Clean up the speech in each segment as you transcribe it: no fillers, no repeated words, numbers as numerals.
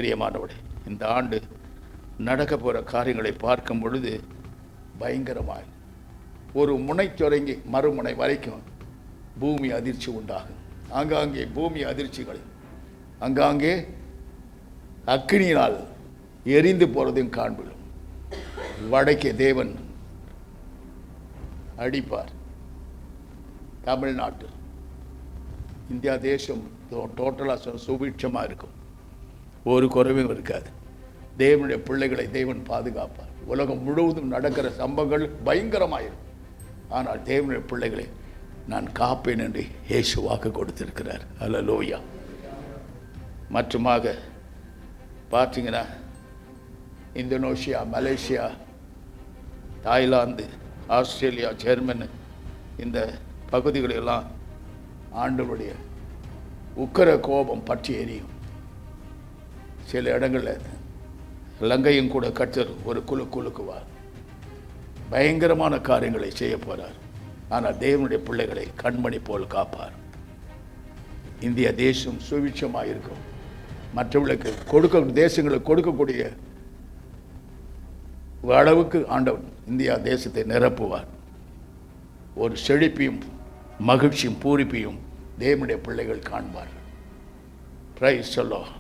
பிரியமானவர்களே, இந்த ஆண்டு நடக்க போகிற காரியங்களை பார்க்கும் பொழுது பயங்கரமாக ஒரு முனை தொடங்கி மறுமுனை வரைக்கும் பூமி அதிர்ச்சி உண்டாகும். ஆங்காங்கே பூமி அதிர்ச்சிகள், அங்காங்கே அக்கினியினால் எரிந்து போகிறதையும் காண்பிடும். வடக்கே தேவன் அடிப்பார். தமிழ்நாட்டு இந்தியா தேசம் டோட்டலாக சுபிட்சமாக இருக்கும், ஒரு குறைவும் இருக்காது. தேவனுடைய பிள்ளைகளை தேவன் பாதுகாப்பார். உலகம் முழுவதும் நடக்கிற சம்பவங்கள் பயங்கரமாயிருக்கும். ஆனால் தேவனுடைய பிள்ளைகளை நான் காப்பேன் என்று இயேசு வாக்கு கொடுத்திருக்கிறார். அல்லேலூயா. மற்றுமாக பார்த்தீங்கன்னா Indonesia, Malaysia, Thailand, Australia, Germany இந்த பகுதிகளெல்லாம் ஆண்டவருடைய உக்கிர கோபம் பற்றி எரியும். சில இடங்களில் இலங்கையும் கூட கர்த்தர் ஒரு குலுக்குவார். பயங்கரமான காரியங்களை செய்ய போகிறார். ஆனால் தேவனுடைய பிள்ளைகளை கண்மணி போல் காப்பார். இந்திய தேசம் சுவிட்சமாக இருக்கும். மற்றவர்களுக்கு தேசங்களுக்கு கொடுக்கக்கூடிய அளவுக்கு ஆண்டவன் இந்தியா தேசத்தை நிரப்புவார். ஒரு செழிப்பையும் மகிழ்ச்சியும் பூரிப்பையும் தேவனுடைய பிள்ளைகள் காண்பார்கள். Price the Lord.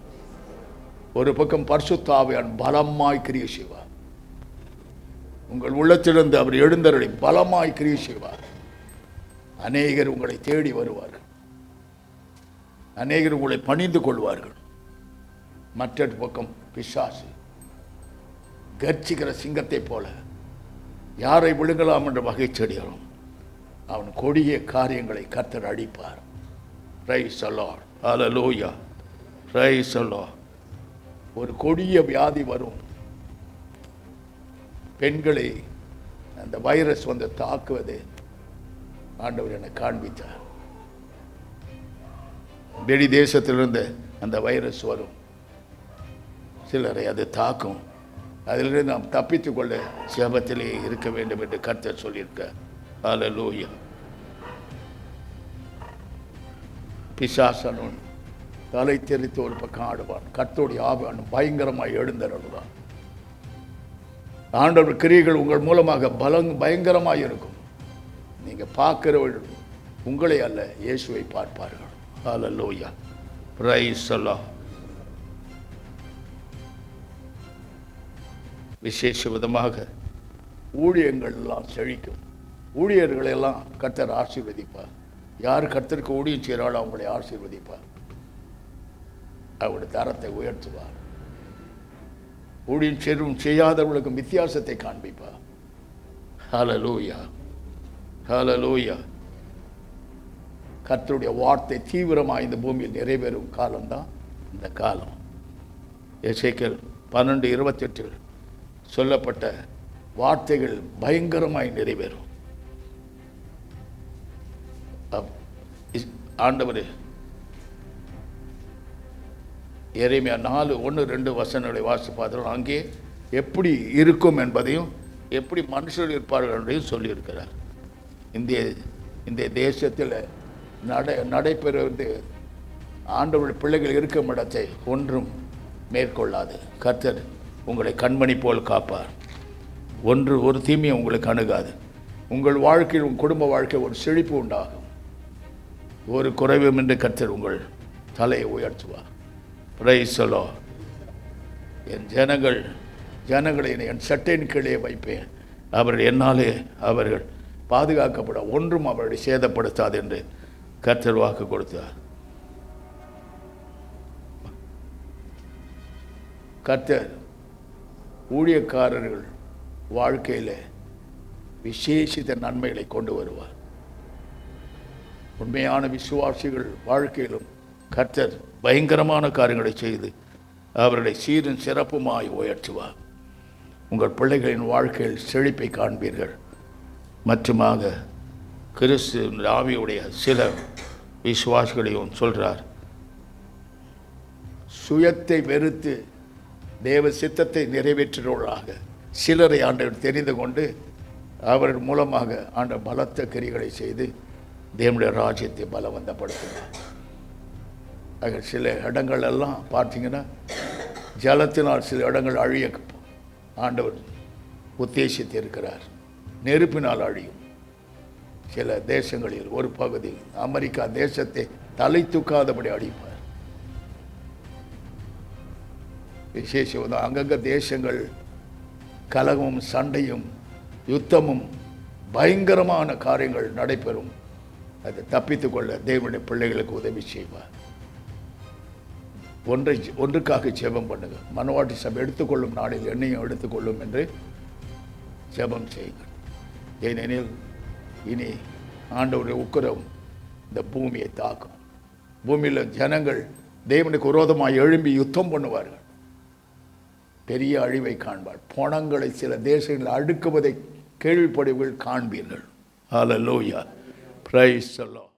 ஒரு பக்கம் பரிசுத்த ஆவியானவர் பலமாய் கிரியை செய்வார். உங்கள் உள்ளத்திலிருந்து அவர் எழுந்தருளி பலமாய் கிரியை செய்வார். அநேகர் உங்களை தேடி வருவார்கள். அநேகர் உங்களை பணிந்து கொள்வார்கள். மற்றொரு பக்கம் பிசாசு கர்ச்சிக்கிற சிங்கத்தை போல யாரை விழுங்கலாம் என்ற வகை செடிகளும் அவன் கொடிய காரியங்களை கர்த்தர் அடிப்பார். Price the Lord. Hallelujah. Praise the Lord. ஒரு கொடிய வியாதி வரும். பெண்களை அந்த வைரஸ் வந்து தாக்குவது ஆண்டவர் என காண்பித்தார். வெளி தேசத்திலிருந்து அந்த வைரஸ் வரும், சிலரை அது தாக்கும். அதிலிருந்து நாம் தப்பித்துக் கொள்ள ஜெபத்திலே இருக்க வேண்டும் என்று கர்த்தர் சொல்லியிருக்கார். ஹல்லேலூயா. பிசாசனும் தலை தெரித்து ஒரு பக்கம் ஆடுவான். கர்த்தருடைய ஆவியானவர் பயங்கரமாக எழுந்தருள்வான். ஆண்டவர் கிரியைகள் உங்கள் மூலமாக பயங்கரமாக இருக்கும். நீங்கள் பார்க்கிறவர்கள் உங்களை அல்ல, இயேசுவை பார்ப்பார்கள். ஹல்லேலூயா. Praise the lord. விசேஷ விதமாக ஊழியங்கள் எல்லாம் செழிக்கும். ஊழியர்களெல்லாம் கர்த்தர் ஆசீர்வதிப்பார். யார் கர்த்தருக்கு ஊழியம் செய்கிறாளோ அவங்களை ஆசீர்வதிப்பார். அவருடைய தரத்தை உயர்த்துவார். ஊழியம் செய்யாதவர்களுக்கு வித்தியாசத்தை காண்பிப்பார். ஹல்லேலூயா. ஹல்லேலூயா. கர்த்தருடைய வார்த்தை தீவிரமாக இந்த பூமியில் நிறைவேறும் காலம்தான் இந்த காலம். எசேக்கியேல் 12:28 சொல்லப்பட்ட வார்த்தைகள் பயங்கரமாய் நிறைவேறும். ஆண்டவர் எரேமியா 4:1-2 வசனங்களை வாசித்து பார்த்தோம். அங்கே எப்படி இருக்கும் என்பதையும் எப்படி மனுஷர்கள் இருப்பார்கள் என்றையும் சொல்லியிருக்கிறார். இந்த தேசத்தில் நடைபெறுவது ஆண்டவருடைய பிள்ளைகள் இருக்கும் இடத்தை ஒன்றும் மேற்கொள்ளாது. கர்த்தர் உங்களை கண்மணி போல் காப்பார். ஒரு தீமையை உங்களுக்கு அணுகாது. உங்கள் வாழ்க்கையில் உங்கள் குடும்ப வாழ்க்கை ஒரு செழிப்பு உண்டாகும். ஒரு குறைவும் என்று கர்த்தர் உங்கள் தலையை உயர்த்துவார். Price the Lord. என் ஜனங்களை என் சட்டையின் கீழே வைப்பேன். என்னாலே அவர்கள் பாதுகாக்கப்பட ஒன்றும் அவர்களை சேதப்படுத்தாது என்று கர்த்தர் வாக்கு கொடுத்தார். கர்த்தர் ஊழியக்காரர்கள் வாழ்க்கையில் விசேஷித்த நன்மைகளை கொண்டு வருவார். உண்மையான விசுவாசிகள் வாழ்க்கையிலும் கர்த்தர் பயங்கரமான காரியங்களை செய்து அவர்களை சீரும் சிறப்புமாய் உயர்த்துவார். உங்கள் பிள்ளைகளின் வாழ்க்கையில் செழிப்பை காண்பீர்கள். மற்றுமாக கிறிஸ்து ஆவியுடைய சில விசுவாசிகளையும் சொல்கிறார். சுயத்தை வெறுத்து தேவ சித்தத்தை நிறைவேற்றுவர்களாக சிலரை ஆண்டவர் தெரிந்து கொண்டு அவர்கள் மூலமாக ஆண்டவர் பலத்த கிரிகளை செய்து தேவனுடைய ராஜ்யத்தை பலவந்தப்படுத்தினார். சில இடங்கள் எல்லாம் பார்த்தீங்கன்னா ஜலத்தினால் சில இடங்கள் அழிய ஆண்டவர் உத்தேசித்து இருக்கிறார். நெருப்பினால் அழியும். சில தேசங்களில் ஒரு பகுதி அமெரிக்கா தேசத்தை தலை தூக்காதபடி அழிப்பார். விசேஷம் அங்கங்க தேசங்கள் கலகமும் சண்டையும் யுத்தமும் பயங்கரமான காரியங்கள் நடைபெறும். அதை தப்பித்துக் கொள்ள தேவனுடைய பிள்ளைகளுக்கு உதவி செய்வார். ஒன்றுக்காக ஜெபம் பண்ணுங்க. மனவாட்டி சபை எடுத்துக்கொள்ளும் நாளில் என்னையும் எடுத்துக்கொள்ளும் என்று ஜெபம் செய்யுங்கள். ஏனெனில் இனி ஆண்டவருடைய உக்கிரம் இந்த பூமியை தாக்கும். பூமியில் ஜனங்கள் தேவனுக்கு விரோதமாக எழும்பி யுத்தம் பண்ணுவார்கள். பெரிய அழிவை காண்பார். பணங்களை சில தேசங்களில் அடுக்குவதை கேள்விப்படுவீர்கள், காண்பீர்கள். ஹல்லேலூயா. Praise the Lord.